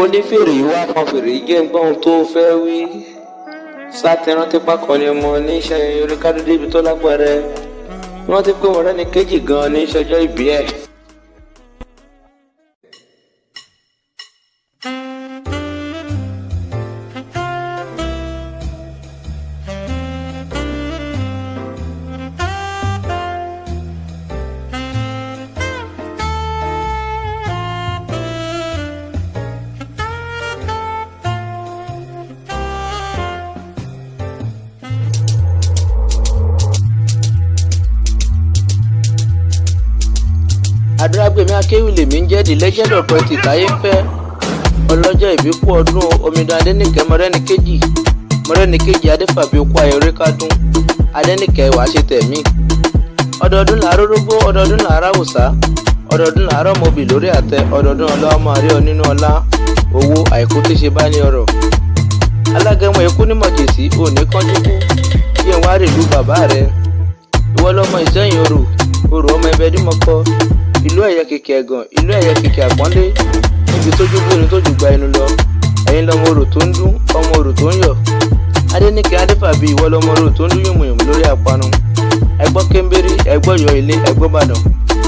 onífèrè wá kan fèrè jẹ́ gbọ́n tó fẹ́ wí sátẹ̀rántí pákọ́ni ọmọ ní iṣẹ́ eré kádúdé ibi tó lágbára wọ́n ti pé wọn rẹ́ni kejì gan-an ní ìṣọjọ́ ìbí ẹ̀. Adúrágbèmí Akéwì lèmi ń jẹ́ the legend of poetry táyé ń fẹ́ ọlọ́jọ́ ìbíkú ọdún Omidan Adéníkẹ́ Mọ́rẹ́níkejì Adéfàbí okú ayọ̀rẹ́ kádùn Adéníkẹ́ wàá ṣe tẹ̀mí ọdọọdún làárọ̀ rógbó ọdọọdún làárọ̀ àwòsá ọdọọdún làárọ̀ mọ́bì lórí àtẹ ọdọọdún ọlá ọmọ àríọ nínú ọlá owó àìkú tí ṣe bá ní ọrọ̀ alágẹmọ ikú ní mọ̀jèsí òní kánjú kú kí n wá rèlú bàbá rẹ ìwọ lọmọ Ìṣẹ́yìn orò ọmọ ẹbẹ dímọ̀kọ ìlú ẹ̀yẹ kìkì ẹ̀gàn ìlú ẹ̀yẹ kìkì àpọ́nlé níbi tójú gbóni tójú gba ẹnu lọ ẹ̀yin lọmọ orò tó ń dún ọmọ orò tó ń yọ̀ Adéníkẹ́ Adéfàbí ìwọ lọmọ orò tó ń dún yùmùyùmù lórí àpanu ẹgbọ́ kéńbérí ẹgbọ́ yọ ilé ẹgbọ́ bàdàn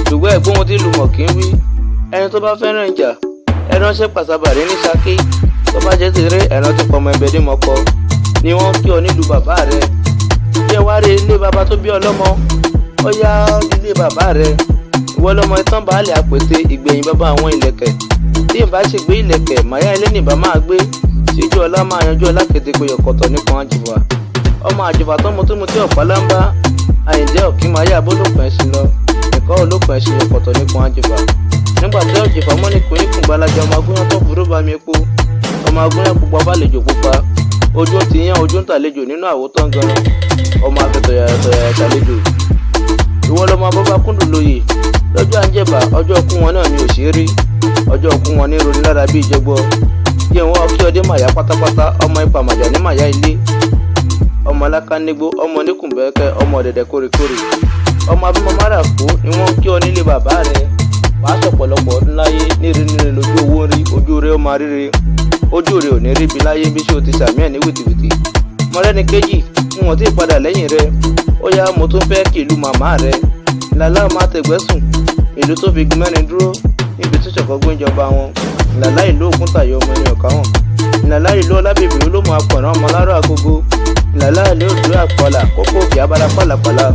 ṣùgbọ́n ẹgbọ́ ohun tí ìlú mọ̀ kí ń wí ẹni tó bá fẹ́ràn ìjà ẹránṣẹ́ pàṣàbàrí ní Ṣakí tó bá jẹ́ tèrè ẹ̀ràn ti pọmọ ẹbẹ̀ dímọ̀kọ ni wọ́n kí ọ nílùú bàbá rẹ bí ẹ wá rí ilé bàbá tó bí ọlọ́mọ ó yá ilé bàbá rẹ ìwọ lọmọ ìtàn baálé àpètè ìgbẹ̀yìn bàbá àwọn ìlẹ̀kẹ̀ tí ìbá ṣègbè ìlẹ̀kẹ̀ màyá ilé nìbá máa gbé síjú ọlá máa yanjú ọlá kété yọkọ̀tọ̀ nípọn àjùfà ọmọ àjùfà tọmọ tó mu tí ọ̀pá lámbá àyìnjẹ́ òkín máa yá abólópin ẹṣin lọ ẹ̀kọ́ olópin ẹṣin yọkọ̀tọ̀ nípọn àjùfà nígbà tí ọ̀jùfà mọ́ ní kùn gbalaja ọmọ agúnyán tó burú bá mi epo ọmọ agúnyán pupa bálejò pupa ojú ń ti yán ojú ń tàlejò nínú àwòtán ganan ọmọ akẹ́tọ̀yàyà ṣàlejò ìwọ lọmọ abọ́bá kúndùn lóye lọ́jọ́ àǹjẹ̀bà ọjọ́ ọkú wọn náà ni ò ṣe é rí ọjọ́ ọkú wọn ní roni lára bí ìjẹgbọ́ yẹ wọn kí ọdẹ màyà pátápátá ọmọ ipa màjà ní màyà ilé ọmọ alákánigbó ọmọ oníkùnbẹ́kẹ́ ọmọ ọ̀dẹ̀dẹ̀ kórèkórè ọmọ abímọ máràkó ni wọ́n kí ọ nílé bàbá rẹ wàá sọ̀pọ̀lọpọ̀ ọdún láyé níre lójú owó rí ojú rẹ ó máa ríre ojú rẹ ò ní ríbi láyé bí ṣé o ti sàmì ẹ̀ ní wìtìwìtì Mọ́rẹ́níkejì ń wọ́n ti padà lẹ́yìn rẹ ó yá mo tún fẹ́ kí ìlú màmá rẹ ìlàlá máa tẹ̀gbẹ́sùn ìlú tó fi gun mẹ́rin dúró níbi tí ṣọ̀kọ́ gbóúnjọba wọn ìlàlá ìlú Ògúntàyọ̀ ọmọ ènìyàn káwọn ìlàlá ìlú Ọlábèbè olómọ apọ̀nrán ọmọ alárò àgógó ìlàlá ìlú òdúró àpọ̀là kókó òkè abala pàlàpàlà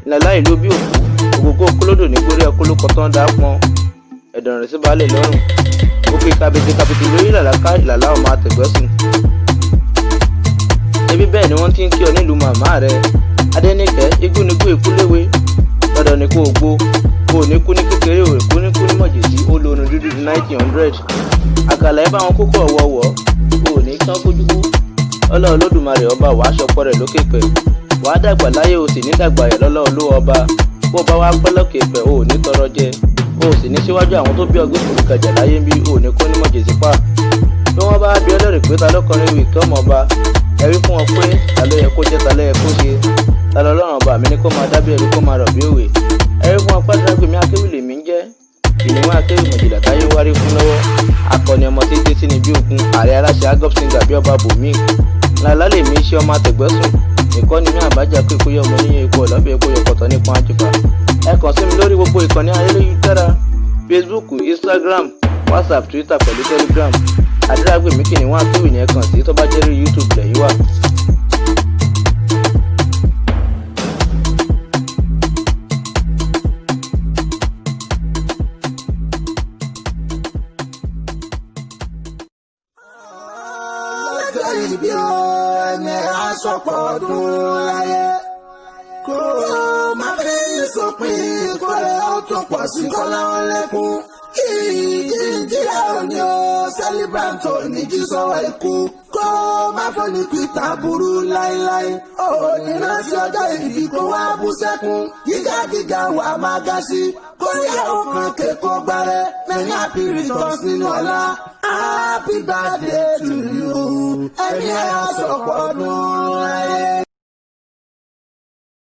ìlàlá ìlú bí òkú ògógó kólódò ní gbórí ọkọlókọ tán dá pọn ẹ̀dọ̀n rẹ̀ sí baálẹ̀ lọ́rùn òkè kàbìtì lórí ìlàlá ká ìlàlá ọmọ àtẹ̀gbẹ́sùn ṣebí bẹ́ẹ̀ ni wọ́n ti ń kí ọ nílùú màmá rẹ Adéníkẹ́ igúnnigú ìkúléwé dandan ni kò gbó kò ní kú ní kékeré ò kú ní mọ̀jèsí ó lo orun dúdú 1900 àkàlà ẹ bá wọn kókó ọ̀wọ̀ọ̀wọ̀ kò ní tán kójúkú Ọlọ́run Olódùmarè ọba wàá ṣọpọ̀ rẹ̀ lókè pẹ̀ wàá dàgbà láyé o sì ní dàgbà yẹ̀ lọ́lọ́ olówó ọba bó bá wá pẹ́ lókè pẹ̀ o ò ní tọrọ jẹ o sì ní síwájú àwọn tó bí ọgbẹ́ kòrò kẹjà láyé ń bí o ò ní kú ní mọ̀jèsí pa bí wọ́n bá bí ọlọ́rìí pé ta lọ́kọrin wì kí ọmọ ọba ẹ wí fún wọn pé ta ló yẹ kó jẹ́ ta ló yẹ kó ṣe ta lọ lọ́rùn ọba mi ní kó máa dábìí ẹ̀rí kó máa rọ̀ bí òwe ẹ wí fún wọn pé Adúrágbèmí Akéwì lèmi ń jẹ́ ìníwọ̀n Akéwì mọ̀jìlá táyé wárí fún lọ́wọ́ akọni ọmọ títí sí ni bí òkun ààrẹ aláṣẹ agop singer bí ọba bòmí làlá lèmi ṣe ọmọ àtẹ̀gbẹ́sùn ìkọ́ni mi àbájá pé kó yẹ ọmọ níyẹn ikú ọ̀lọ́bẹ̀ epo yọkọ̀tọ̀ nípọn àjùfà ẹ kàn sí mi lórí gbogbo ìkànnì ayélujára Facebook Instagram WhatsApp Twitter pẹ̀lú Telegram Adúrágbèmí Kìnìún Akéwì ni ẹ kàn sí tó bá jẹ́ rí YouTube lẹ́yìn wà. Ibi ẹni aṣọ́pọ̀ ọdún láyé kó má fi sópin kó lè ó tún pọ̀ sí kọ́lá wọn lẹ́kún ìjìyà òní ó sẹ́líbrántò ní jí sọ́wọ́ ikú kó má fọ́ni pìtà burú láíláí òní rántí ọjọ́ ìbí kó wá bú sẹ́kún gíga wà máa ga sí kóríyá òkan kẹ́kọ̀ọ́ gbárẹ́ many happy returns nínú ọlá happy birthday to you ẹni ẹ̀ sọ̀pọ̀ ọdún láyé.